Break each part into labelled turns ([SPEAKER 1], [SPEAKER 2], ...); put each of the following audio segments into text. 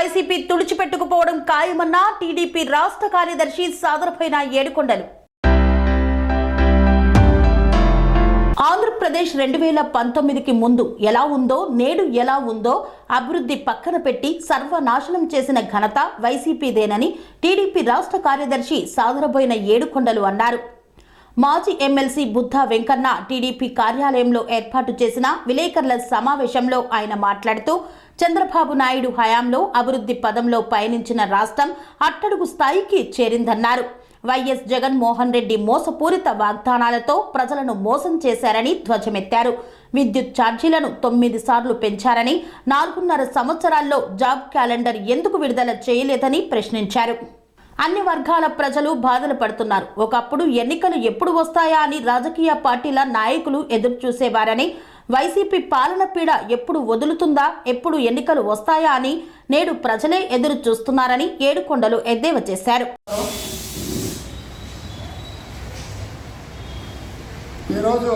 [SPEAKER 1] YCP తుడిచిపెట్టుకుపోవడం ఖాయమన్న TDP రాష్ట్ర కార్యదర్శి సాదరపైన ఏడుకొండలు. ఆంధ్రప్రదేశ్ 2019కి ముందు ఎలా ఉందో నేడు ఎలా ఉందో అభివృద్ధి పక్కన పెట్టి సర్వనాశనం చేసిన ఘనత వైసీపీదేనని టీడీపీ రాష్ట్ర కార్యదర్శి సాదరబోయిన ఏడుకొండలు అన్నారు. మాజీ ఎమ్మెల్సీ బుద్ధా వెంకన్న టీడీపీ కార్యాలయంలో ఏర్పాటు చేసిన విలేకరుల సమావేశంలో ఆయన మాట్లాడుతూ చంద్రబాబు నాయుడు హయాంలో అభివృద్ధి పదంలో పయనించిన రాష్ట్రం అట్టడుగు స్థాయికి చేరిందన్నారు. వైఎస్ జగన్మోహన్ రెడ్డి మోసపూరిత వాగ్దానాలతో ప్రజలను మోసం చేశారని ధ్వజమెత్తారు. విద్యుత్ ఛార్జీలను 9 సార్లు పెంచారని, 4.5 సంవత్సరాల్లో జాబ్ క్యాలెండర్ ఎందుకు విడుదల చేయలేదని ప్రశ్నించారు. అన్ని వర్గాల ప్రజలు బాధలు పడుతున్నారు. ఒకప్పుడు ఎన్నికలు ఎప్పుడు వస్తాయా అని రాజకీయ పార్టీల నాయకులు ఎదురు చూసేవారని, వైసీపీ పాలన పీడ ఎప్పుడు వదులుతుందా, ఎప్పుడు ఎన్నికలు వస్తాయా అని నేడు ప్రజలే ఎదురు చూస్తున్నారని ఏడుకొండలు ఎద్దేవా చేశారు.
[SPEAKER 2] ఈరోజు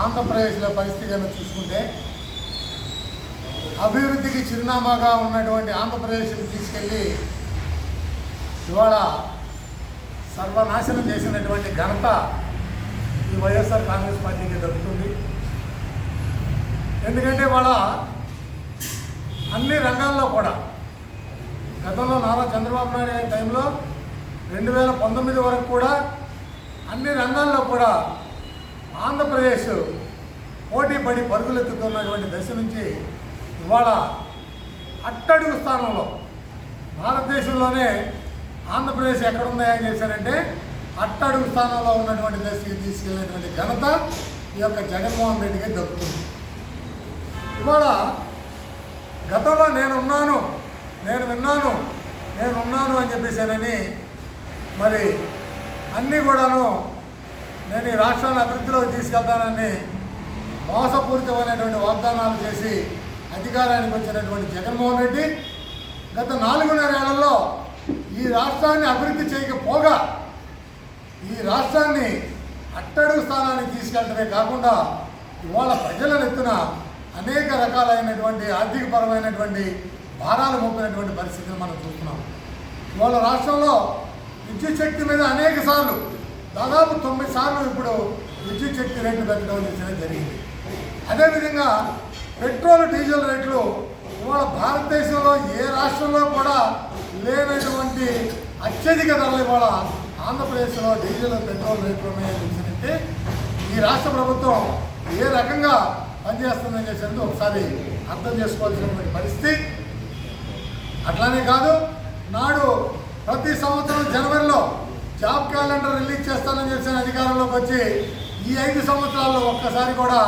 [SPEAKER 2] ఆంధ్రప్రదేశ్లో పరిస్థితిని చూసుకుంటే అభివృద్ధికి చిరునామాగా ఉన్నటువంటి ఆంధ్రప్రదేశ్ని తీసుకెళ్ళి ఇవాళ సర్వనాశనం చేసినటువంటి ఘనత ఈ వైఎస్ఆర్ కాంగ్రెస్ పార్టీకి దక్కుతుంది. ఎందుకంటే ఇవాళ అన్ని రంగాల్లో కూడా గతంలో నారా చంద్రబాబు నాయుడు గారి టైంలో 2019 వరకు కూడా అన్ని రంగాల్లో కూడా ఆంధ్రప్రదేశ్ పోటీ పడి పరుగులెత్తుతున్నటువంటి దశ నుంచి ఇవాళ అట్టడుగు స్థానంలో భారతదేశంలోనే ఆంధ్రప్రదేశ్ ఎక్కడుందని చేశారంటే అట్టడుగు స్థానంలో ఉన్నటువంటి దశకి తీసుకెళ్ళినటువంటి ఘనత ఈ యొక్క జగన్మోహన్ రెడ్డికి దక్కుతుంది. ఇవాళ గతంలో నేనున్నాను అని చెప్పేసానని మరి అన్నీ కూడాను నేను ఈ రాష్ట్రాన్ని అభివృద్ధిలోకి తీసుకెళ్తానని మోసపూరితమైనటువంటి వాగ్దానాలు చేసి అధికారానికి వచ్చినటువంటి జగన్మోహన్ రెడ్డి గత 4.5 ఏళ్లలో ఈ రాష్ట్రాన్ని అభివృద్ధి చేయకపోగా ఈ రాష్ట్రాన్ని అట్టడుగు స్థానానికి తీసుకెళ్ళడమే కాకుండా ఇవాళ ప్రజల ఎత్తున అనేక రకాలైనటువంటి ఆర్థికపరమైనటువంటి భారాలు మోపినటువంటి పరిస్థితిని మనం చూస్తున్నాం. ఇవాళ రాష్ట్రంలో విద్యుత్ శక్తి మీద అనేక సార్లు దాదాపు 9 సార్లు ఇప్పుడు విద్యుత్ శక్తి రేట్లు పెట్టడం జరిగింది. అదేవిధంగా పెట్రోల్ డీజిల్ రేట్లు ఇవాళ భారతదేశంలో ఏ రాష్ట్రంలో కూడా లేనటువంటి అత్యధిక ధరలు ఇవాళ ఆంధ్రప్రదేశ్లో డీజిల్ పెట్రోల్ రేట్లు ఉన్నాయని తెలిసిందంటే ఈ రాష్ట్ర ప్రభుత్వం ఏ రకంగా పనిచేస్తుందని చేసేది ఒకసారి అర్థం చేసుకోవాల్సినటువంటి పరిస్థితి. అట్లానే కాదు, నాడు ప్రతి సంవత్సరం జనవరిలో జాబ్ క్యాలెండర్ రిలీజ్ చేస్తానని చేసిన అధికారంలోకి వచ్చి ఈ 5 సంవత్సరాల్లో ఒక్కసారి కూడా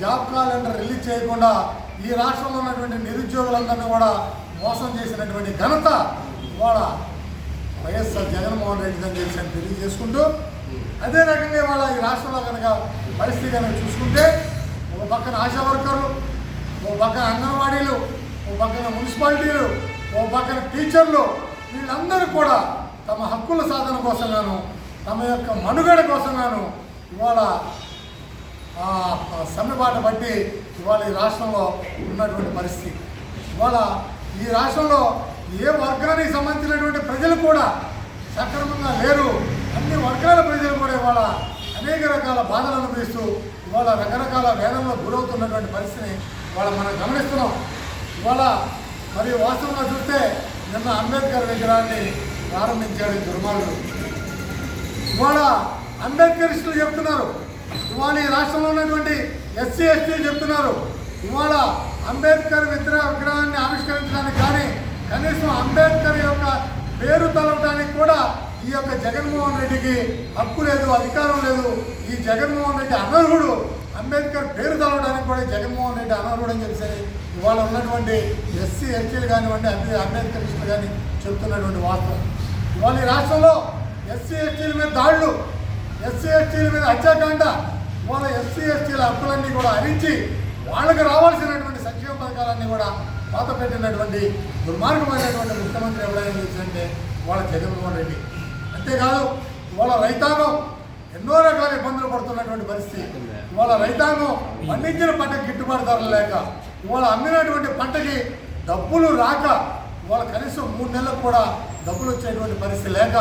[SPEAKER 2] జాబ్ క్యాలెండర్ రిలీజ్ చేయకుండా ఈ రాష్ట్రంలో ఉన్నటువంటి నిరుద్యోగులందరినీ కూడా మోసం చేసినటువంటి ఘనత ఇవాళ వైఎస్ఆర్ జగన్మోహన్ రెడ్డి అని చెప్పి తెలియజేసుకుంటూ, అదే రకంగా ఇవాళ ఈ రాష్ట్రంలో కనుక పరిస్థితి కనుక చూసుకుంటే ఒక పక్కన ఆశా వర్కర్లు, ఓ పక్కన అంగన్వాడీలు, ఓ పక్కన మున్సిపాలిటీలు, ఓ పక్కన టీచర్లు, వీళ్ళందరూ కూడా తమ హక్కుల సాధన కోసంగాను తమ యొక్క మనుగడ కోసంగాను ఇవాళ సమ్మెబాట బట్టి ఇవాళ ఈ రాష్ట్రంలో ఉన్నటువంటి పరిస్థితి. ఇవాళ ఈ రాష్ట్రంలో ఏ వర్గానికి సంబంధించినటువంటి ప్రజలు కూడా సక్రమంగా లేరు. అన్ని వర్గాల ప్రజలు కూడా ఇవాళ అనేక రకాల బాధలు అనుభవిస్తూ ఇవాళ రకరకాల వేదనలో గురవుతున్నటువంటి పరిస్థితిని ఇవాళ మనం గమనిస్తున్నాం. ఇవాళ మరి వాస్తవంగా చూస్తే నిన్న అంబేద్కర్ విగ్రహాన్ని ప్రారంభించాడు దుర్మార్గుడు. ఇవాళ అంబేద్కరిస్టులు చెప్తున్నారు, ఇవాళ ఈ రాష్ట్రంలో ఉన్నటువంటి ఎస్సీ ఎస్టీలు చెప్తున్నారు, ఇవాళ అంబేద్కర్ విగ్రహాన్ని ఆవిష్కరించడానికి కానీ కనీసం అంబేద్కర్ యొక్క పేరు తలవడానికి కూడా ఈ యొక్క జగన్మోహన్ రెడ్డికి హక్కు లేదు, అధికారం లేదు. ఈ జగన్మోహన్ రెడ్డి అనర్హుడు. అంబేద్కర్ పేరు తలవడానికి కూడా జగన్మోహన్ రెడ్డి అనర్హుడు అని చెప్పి ఇవాళ ఉన్నటువంటి ఎస్సీ ఎస్టీలు కానివ్వండి, అంబేద్కరిస్టులు కానీ చెప్తున్నటువంటి వార్తలు. ఇవాళ ఈ రాష్ట్రంలో ఎస్సీ ఎస్టీల మీద దాడులు, ఎస్సీ ఎస్టీల మీద హత్యాకాండ, ఇవాళ ఎస్సీ ఎస్టీల హక్కులన్నీ కూడా హరించి వాళ్ళకి రావాల్సినటువంటి సంక్షేమ పథకాలన్నీ కూడా పాత పెట్టినటువంటి దుర్మార్గమైనటువంటి ముఖ్యమంత్రి ఎవరైనా చూసిందంటే వాళ్ళ జగన్మోహన్ రెడ్డి. అంతేకాదు ఇవాళ రైతాంగం ఎన్నో రకాల ఇబ్బందులు పడుతున్నటువంటి పరిస్థితి. ఇవాళ రైతాంగం పండించిన పంటకి గిట్టుబాటు ధరలు లేక ఇవాళ అమ్మినటువంటి పంటకి డబ్బులు రాక ఇవాళ కనీసం 3 నెలలకు కూడా డబ్బులు వచ్చేటువంటి పరిస్థితి లేక,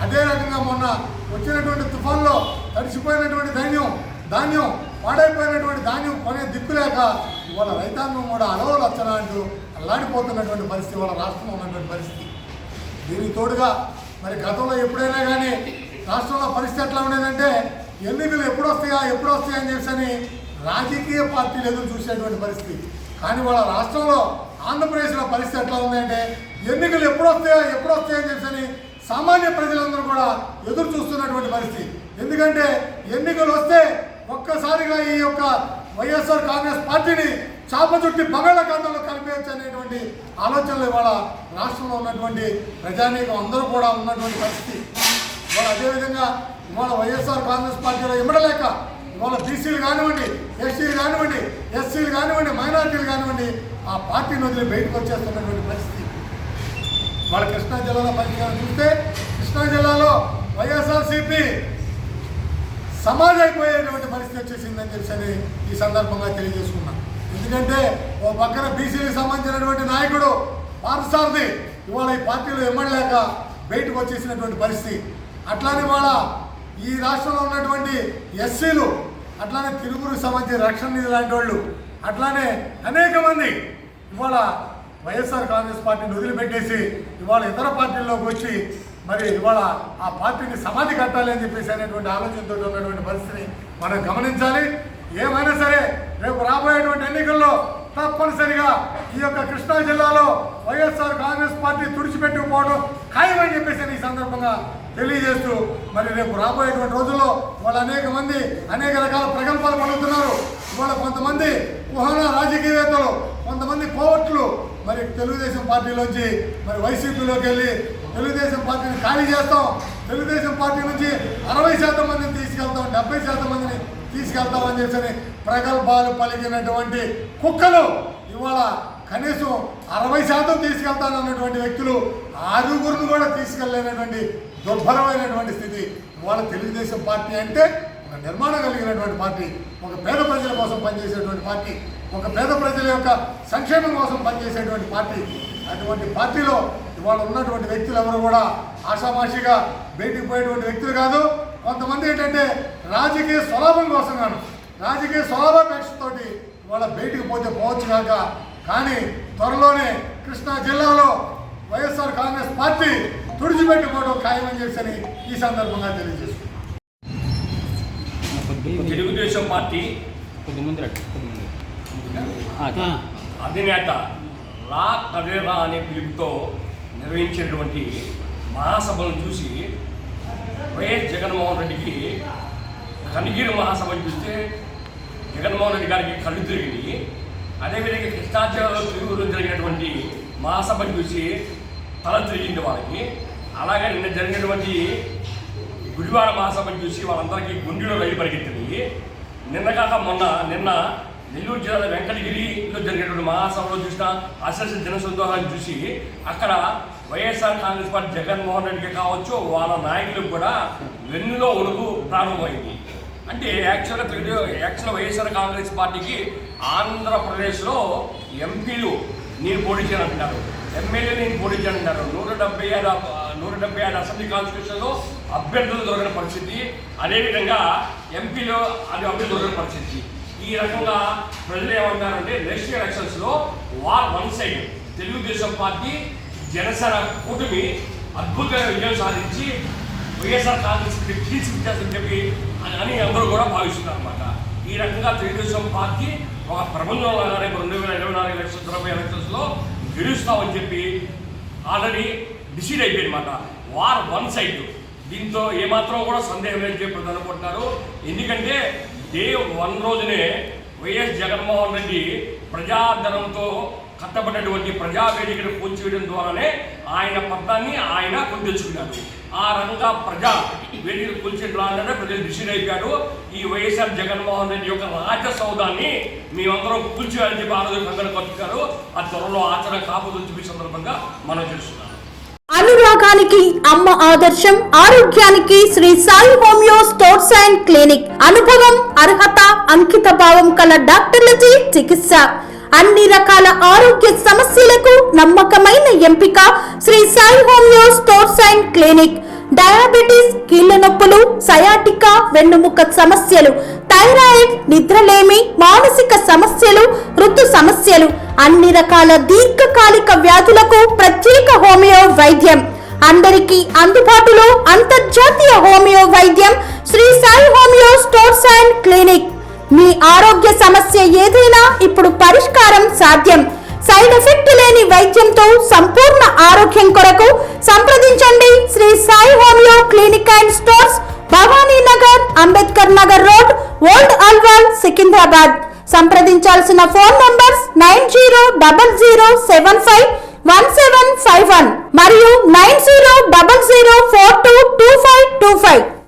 [SPEAKER 2] అదే రకంగా మొన్న వచ్చినటువంటి తుఫాన్లో తడిసిపోయినటువంటి ధాన్యం పాడైపోయినటువంటి ధాన్యం కొనే దిక్కు లేక ఇవాళ రైతాంగం కూడా అలవలు వచ్చనా అంటూ అల్లాడిపోతున్నటువంటి పరిస్థితి ఇవాళ రాష్ట్రంలో ఉన్నటువంటి పరిస్థితి. దీనికి తోడుగా మరి గతంలో ఎప్పుడైనా కానీ రాష్ట్రంలో పరిస్థితి ఎట్లా ఉండేదంటే ఎన్నికలు ఎప్పుడు వస్తాయా అని చెప్పని రాజకీయ పార్టీలు ఎదురు చూసేటువంటి పరిస్థితి. కానీ వాళ్ళ రాష్ట్రంలో ఆంధ్రప్రదేశ్లో పరిస్థితి ఎట్లా ఉందంటే ఎన్నికలు ఎప్పుడు వస్తాయా అని చెప్పని సామాన్య ప్రజలందరూ కూడా ఎదురు చూస్తున్నటువంటి పరిస్థితి. ఎందుకంటే ఎన్నికలు వస్తే ఒక్కసారిగా ఈ యొక్క వైఎస్ఆర్ కాంగ్రెస్ పార్టీని చాపచుట్టి బంగాళాఖాతంలో కలిపేయచ్చు అనేటువంటి ఆలోచనలు ఇవాళ రాష్ట్రంలో ఉన్నటువంటి ప్రజానీకం అందరూ కూడా ఉన్నటువంటి పరిస్థితి. ఇవాళ అదేవిధంగా ఇవాళ వైఎస్ఆర్ కాంగ్రెస్ పార్టీలో ఇమ్మడలేక ఇవాళ బీసీలు కానివ్వండి, ఎస్సీలు కానివ్వండి, ఎస్సీలు కానివ్వండి, మైనార్టీలు కానివ్వండి ఆ పార్టీని వదిలి బయటకు వచ్చేస్తున్నటువంటి పరిస్థితి. వాళ్ళ కృష్ణా జిల్లాలో పరిస్థితి చూస్తే కృష్ణా జిల్లాలో వైఎస్ఆర్సీపీ సమాజ్ అయిపోయేటువంటి పరిస్థితి వచ్చేసిందని చెప్పి ఈ సందర్భంగా తెలియజేసుకున్నాం. ఎందుకంటే ఓ పక్కన బీసీలకు సంబంధించినటువంటి నాయకుడు పార్థసారథి ఇవాళ ఈ పార్టీలో ఇమ్మడలేక బయటకు వచ్చేసినటువంటి పరిస్థితి. అట్లానే ఇవాళ ఈ రాష్ట్రంలో ఉన్నటువంటి ఎస్సీలు, అట్లానే తిరుగురికి సంబంధించిన రక్షణ నిధి లాంటి వాళ్ళు, అట్లానే అనేక మంది ఇవాళ వైఎస్ఆర్ కాంగ్రెస్ పార్టీని వదిలిపెట్టేసి ఇవాళ ఇతర పార్టీల్లోకి వచ్చి మరి ఇవాళ ఆ పార్టీని సమాధి కట్టాలి అని చెప్పేసి అనేటువంటి ఆలోచనతో ఉన్నటువంటి పరిస్థితిని మనం గమనించాలి. ఏమైనా సరే రేపు రాబోయేటువంటి ఎన్నికల్లో తప్పనిసరిగా ఈ యొక్క కృష్ణా జిల్లాలో వైఎస్ఆర్ కాంగ్రెస్ పార్టీ తుడిచిపెట్టుకుపోవడం ఖాయమని చెప్పేసి ఈ సందర్భంగా తెలియజేస్తూ మరి రేపు రాబోయేటువంటి రోజుల్లో వాళ్ళు అనేక మంది అనేక రకాల ప్రగల్భాలు పలుకుతున్నారు. ఇవాళ కొంతమంది కుహానా రాజకీయవేత్తలు, కొంతమంది కోవట్లు మరి తెలుగుదేశం పార్టీలోంచి మరి వైసీపీలోకి వెళ్ళి తెలుగుదేశం పార్టీని ఖాళీ చేస్తాం, తెలుగుదేశం పార్టీ నుంచి 60% మందిని తీసుకెళ్తాం, 70% మందిని తీసుకెళ్తామని చెప్పి ప్రగల్భాలు పలికినటువంటి కుక్కలు ఇవాళ కనీసం 60% తీసుకెళ్తానన్నటువంటి వ్యక్తులు 6 కూడా తీసుకెళ్ళలేనటువంటి దుర్భరమైనటువంటి స్థితి. ఇవాళ తెలుగుదేశం పార్టీ అంటే ఒక నిర్మాణం కలిగినటువంటి పార్టీ, ఒక పేద ప్రజల కోసం పనిచేసేటువంటి పార్టీ, ఒక పేద ప్రజల యొక్క సంక్షేమం కోసం పనిచేసేటువంటి పార్టీ. అటువంటి పార్టీలో ఇవాళ ఉన్నటువంటి వ్యక్తులు ఎవరు కూడా ఆషామాషిగా బయటికి పోయేటువంటి వ్యక్తులు కాదు. కొంతమంది ఏంటంటే రాజకీయ స్వలాభం కోసం కాను, రాజకీయ స్వలాభాపేక్షతోటి ఇవాళ బయటికి పోతే పోవచ్చు కాక, కానీ త్వరలోనే కృష్ణా జిల్లాలో వైఎస్ఆర్ కాంగ్రెస్ పార్టీ తుడిచిపెట్టుకోవడం ఖాయమని చెప్పని ఈ సందర్భంగా తెలియజేస్తుంది.
[SPEAKER 3] తెలుగుదేశం పార్టీ అధినేత లా కదేరా అనే పిలుపుతో నిర్వహించినటువంటి మహాసభలను చూసి వైఎస్ జగన్మోహన్ రెడ్డికి కనిగిరి మహాసభను చూస్తే జగన్మోహన్ రెడ్డి గారికి కళ్ళు తిరిగి, అదేవిధంగా కృష్ణా జిల్లాలో తిరుగులో జరిగినటువంటి మహాసభను చూసి తల తిరిగింది వాళ్ళకి. అలాగే నిన్న జరిగినటువంటి గుడివాడ మహాసభను చూసి వాళ్ళందరికీ గుండెలో రైలు పరిగెత్తింది. నిన్న నెల్లూరు జిల్లా వెంకటగిరిలో జరిగినటువంటి మహాసభలో చూసిన అసలు జనసందోహాన్ని చూసి అక్కడ వైఎస్ఆర్ కాంగ్రెస్ పార్టీ జగన్మోహన్ రెడ్డికి కావచ్చు, వాళ్ళ నాయకులకు కూడా వెన్నులో ఉడుకు ప్రారంభమైంది. అంటే యాక్చువల్గా వైఎస్ఆర్ కాంగ్రెస్ పార్టీకి ఆంధ్రప్రదేశ్లో ఎంపీలు నేను పోటీ చేయాలంటున్నారు, ఎమ్మెల్యే నేను పోటీ చేయాలంటున్నారు. 175 అసెంబ్లీ కాన్స్టిట్యూషన్లో అభ్యర్థులు దొరకని పరిస్థితి, అదేవిధంగా ఎంపీలో అభ్యర్థులు దొరకని పరిస్థితి. ఈ రకంగా ప్రజలు ఏమంటారంటే నెక్స్ట్ ఎలక్షన్స్లో war one side Telugu Desam party Janasena కూటమి అద్భుతమైన విజయం సాధించి వైఎస్ఆర్ కాంగ్రెస్ తీసుకొచ్చేస్తని చెప్పి అని అందరూ కూడా భావిస్తున్నారు అన్నమాట. ఈ రకంగా తెలుగుదేశం పార్టీ ఒక ప్రబంధంలో రేపు 2024 ఎలక్షన్స్ 20 ఎలక్షన్స్లో గెలుస్తామని చెప్పి ఆల్రెడీ డిసైడ్ అయిపోయింది అన్నమాట. War one side. దీంతో ఏమాత్రం కూడా సందేహం లేని చెప్పి అనుకుంటున్నారు. ఎందుకంటే డే 1 రోజునే వైఎస్ జగన్మోహన్ రెడ్డి ప్రజాధనంతో కట్టబడినటువంటి ప్రజావేదికను కూల్చివేయడం ద్వారానే ఆయన పట్టాన్ని ఆయన తెచ్చుకున్నాడు. ఆ రకంగా ప్రజా వేదికను కూల్చేయడం ప్రజలు డిసైడ్ అయిపోయాడు. ఈ వైఎస్ఆర్ జగన్మోహన్ రెడ్డి యొక్క రాజసౌధాన్ని మేమందరం కూల్చేయాలని చెప్పి ఆ రోజు కంగన కట్టుతారు. ఆ త్వరలో ఆచరణ కాపుదని చెప్పి సందర్భంగా మనం తెలుస్తున్నాం.
[SPEAKER 1] అనురాగానికి అమ్మ ఆదర్శం, ఆరోగ్యానికి Shri Sai homeo stores and clinic. అనుభవం, అర్హత, అంకిత భావం కల డాక్టర్లచే చికిత్స. అన్ని రకాల ఆరోగ్య సమస్యలకు నమ్మకమైన ఎంపిక Shri Sai homeo stores and clinic. Diabetes, కీళ్ల నొప్పులు, సయాటికా, వెన్నుముక సమస్యలు, థైరాయిడ్, నిద్రలేమి, మానసిక సమస్యలు, ఋతు సమస్యలు, అన్ని రకాల దీర్ఘకాలిక వ్యాధులకు ప్రత్యేక హోమియో వైద్యం. అందరికీ అందుబాటులో అంతర్జాతీయ హోమియో వైద్యం Shri Sai homeo stores and clinic. మీ ఆరోగ్య సమస్య ఏదైనా ఇప్పుడు పరిష్కారం సాధ్యం. సైడ్ ఎఫెక్ట్ లేని వైద్యంతో సంపూర్ణ ఆరోగ్యం కొరకు సంప్రదించండి Shri Sai homeo clinic and stores, Bhavani Nagar, Ambedkar Nagar road, old Alwal, Secunderabad. సంప్రదించాల్సిన ఫోన్ నంబర్స్ 9000751755